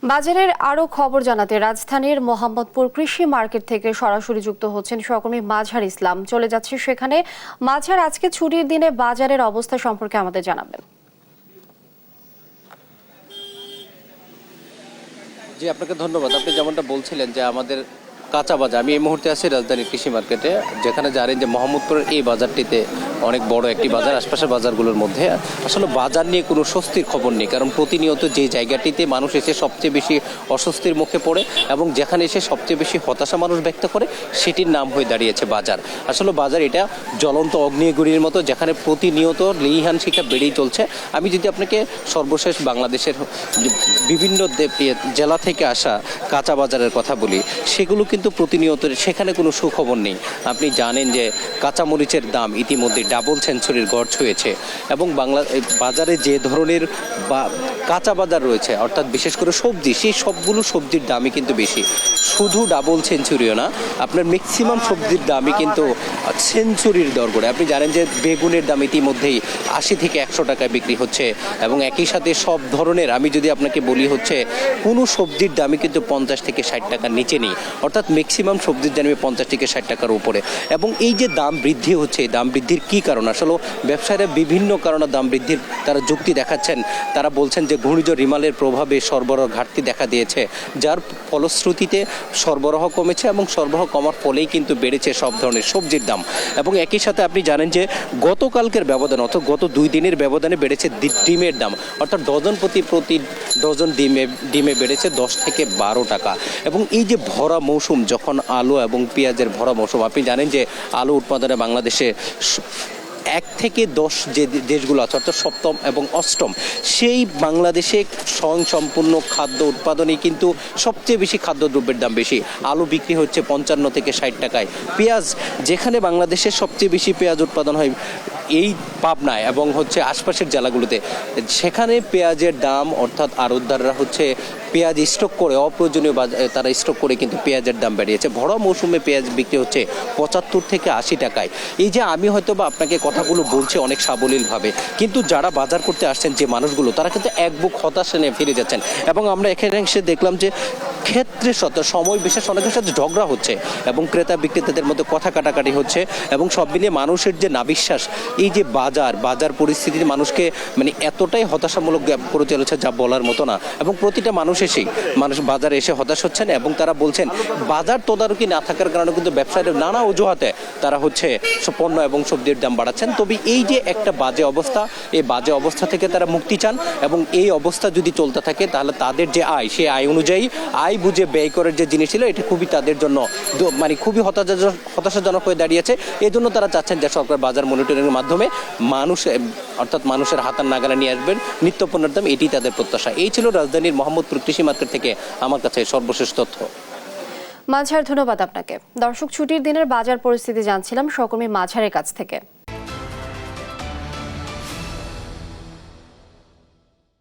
বাজারের আরো খবর জানাতে রাজধানীর মোহাম্মদপুর কৃষি মার্কেট থেকে সরাসরি যুক্ত হচ্ছেন সহকর্মী মাঝহার ইসলাম। চলে যাচ্ছে সেখানে। মাঝহার, আজকে ছুটির দিনে বাজারের অবস্থা সম্পর্কে আমাদের জানাবেন। জি, আপনাকে ধন্যবাদ। আপনি যেমনটা বলছিলেন যে আমাদের কাঁচা বাজার, আমি এই মুহূর্তে আছি রাজধানীর কৃষি মার্কেটে, যেখানে জানেন যে মোহাম্মদপুরের এই বাজারটিতে অনেক বড় একটি বাজার। আশপাশের বাজারগুলোর মধ্যে আসলে বাজার নিয়ে কোনো স্বস্তির খবর নেই, কারণ প্রতিনিয়ত যে জায়গাটিতে মানুষ এসে সবচেয়ে বেশি অস্বস্তির মুখে পড়ে এবং যেখানে এসে সবচেয়ে বেশি হতাশা মানুষ ব্যক্ত করে, সেটির নাম হয়ে দাঁড়িয়েছে বাজার। আসলে বাজার এটা জ্বলন্ত অগ্নিগুড়ির মতো, যেখানে প্রতিনিয়ত লেইহান শিখা বেড়েই চলছে। আমি যদি আপনাকে সর্বশেষ বাংলাদেশের বিভিন্ন জেলা থেকে আসা কাঁচা বাজারের কথা বলি, সেগুলো কিন্তু প্রতিনিয়ত সেখানে কোনো সুখবর নেই। আপনি জানেন যে কাঁচামরিচের দাম ইতিমধ্যে ডাবল সেঞ্চুরির গড় ছুঁয়েছে এবং বাজারে যে ধরনের কাঁচা বাজার রয়েছে, অর্থাৎ বিশেষ করে সবজি, সেই সবগুলো সবজির দামই কিন্তু বেশি। শুধু ডাবল সেঞ্চুরিও না, আপনার ম্যাক্সিমাম সবজির দামই কিন্তু সেঞ্চুরির দর করে। আপনি জানেন যে বেগুনের দাম ইতিমধ্যেই 80 থেকে 100 টাকায় বিক্রি হচ্ছে এবং একই সাথে সব ধরনের, আমি যদি আপনাকে বলি হচ্ছে কোনো সবজির দামই কিন্তু 50 থেকে 60 টাকার নিচে নেই, অর্থাৎ ম্যাক্সিমাম সবজির দামই 50 থেকে 60 টাকার উপরে। এবং এই যে দাম বৃদ্ধি হচ্ছে, এই দাম বৃদ্ধির কী কারণ? আসলে ব্যবসায়ীরা বিভিন্ন কারণে দাম বৃদ্ধির তারা যুক্তি দেখাচ্ছেন। তারা বলছেন যে ঘূর্ণিঝড় রিমালের প্রভাবে সরবরাহ ঘাটতি দেখা দিয়েছে, যার ফলশ্রুতিতে সরবরাহ কমেছে এবং সরবরাহ কমার ফলেই কিন্তু বেড়েছে সব ধরনের সবজির দাম। এবং একই সাথে আপনি জানেন যে গতকালকের ব্যবধান, অর্থাৎ গত 2 দিনের ব্যবধানে বেড়েছে ডিমের দাম, অর্থাৎ প্রতি ডজন ডিমে বেড়েছে 10 থেকে 12 টাকা। এবং এই যে ভরা মৌসুম, যখন আলু এবং পেঁয়াজের ভরা মৌসুম, আপনি জানেন যে আলু উৎপাদনে বাংলাদেশে 1 থেকে 10 যে দেশগুলো আছে, অর্থাৎ 7ম এবং 8ম, সেই বাংলাদেশে স্বয়ংসম্পূর্ণ খাদ্য উৎপাদনে কিন্তু সবচেয়ে বেশি খাদ্যদ্রব্যের দাম বেশি। আলু বিক্রি হচ্ছে 55 থেকে 60 টাকায়। পেঁয়াজ, যেখানে বাংলাদেশের সবচেয়ে বেশি পেঁয়াজ উৎপাদন হয় এই পাবনায় এবং হচ্ছে আশপাশের জেলাগুলোতে, সেখানে পেঁয়াজের দাম, অর্থাৎ আড়তদাররা হচ্ছে পেঁয়াজ স্টক করে, অপ্রয়োজনীয় তারা স্টক করে কিন্তু পেঁয়াজের দাম বেড়িয়েছে। ভরা মৌসুমে পেঁয়াজ বিক্রি হচ্ছে 75 থেকে 80 টাকায়। এই যে আমি হয়তো বা আপনাকে কথাগুলো বলছি অনেক সাবলীলভাবে, কিন্তু যারা বাজার করতে আসছেন যে মানুষগুলো, তারা কিন্তু এক বুক হতাশা নিয়ে ফিরে যাচ্ছেন। এবং আমরা এখানে এসে দেখলাম যে ক্ষেত্রে সময় বিশেষ অনেকের সাথে ঝগড়া হচ্ছে এবং ক্রেতা বিক্রেতাদের মধ্যে কথা কাটাকাটি হচ্ছে এবং সব মিলিয়ে মানুষের যে নাবিশ্বাস, এই যে বাজার পরিস্থিতি মানুষকে মানে এতটাই হতাশামূলক করে চলেছে যা বলার মতো না। এবং প্রতিটা মানুষ বাজারে এসে হতাশ হচ্ছেন এবং তারা বলছেন বাজার তদারকি না থাকার কারণে কিন্তু ব্যবসায়ীরা নানা অজুহাতে তারা হচ্ছে পণ্য এবং সবজির দাম বাড়াচ্ছেন। তবে এই যে একটা বাজে অবস্থা, এই বাজে অবস্থা থেকে তারা মুক্তি চান এবং এই অবস্থা যদি চলতে থাকে তাহলে তাদের যে আয়, সেই আয় অনুযায়ী আয় বুঝে ব্যয় করার যে জিনিস ছিল, এটা খুবই তাদের জন্য মানে খুবই হতাশাজনক হয়ে দাঁড়িয়েছে। এই জন্য তারা চাচ্ছেন যে সরকার বাজার মনিটরিংয়ের মাধ্যমে অর্থাৎ মানুষের হাতার নাগালে নিয়ে আসবেন নিত্য পণ্যের দাম, এটি তাদের প্রত্যাশা। এই ছিল রাজধানীর মোহাম্মদপুর কৃষি মার্কেট থেকে আমার কাছে সর্বশেষ তথ্য। মাঝহার, ধন্যবাদ আপনাকে। দর্শক, ছুটির দিনের বাজার পরিস্থিতি জানছিলাম সহকর্মী মাঝহারের কাছ থেকে।